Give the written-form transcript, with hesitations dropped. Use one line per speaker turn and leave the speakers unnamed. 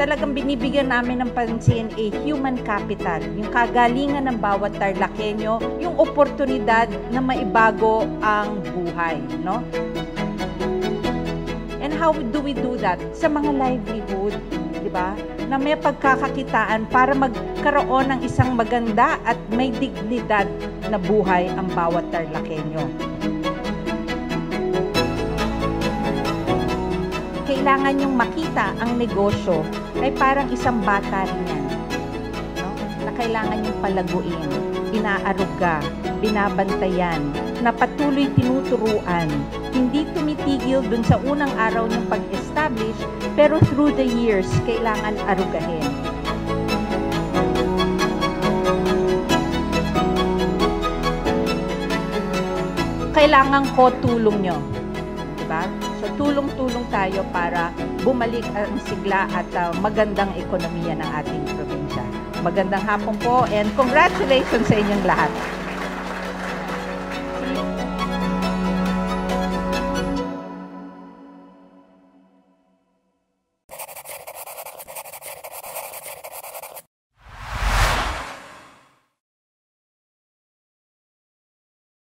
talagang binibigyan namin ng pansin human capital, yung kagalingan ng bawat Tarlakenyo, yung oportunidad na maibago ang buhay, no? And how do we do that? Sa mga livelihood, di ba? Na may pagkakakitaan para magkaroon ng isang maganda at may dignidad na buhay ang bawat Tarlakenyo. Kailangan yung makita ang negosyo ay parang isang bata rin yan, no? Na kailangan yung palaguin, inaaruga, binabantayan, na patuloy tinuturuan, hindi tumitigil dun sa unang araw ng pag-establish, pero through the years, kailangan arugahin. Kailangan ko tulong nyo, diba? So, tulong-tulong tayo para bumalik ang sigla at magandang ekonomiya ng ating probinsya. Magandang hapon po and congratulations sa inyong lahat.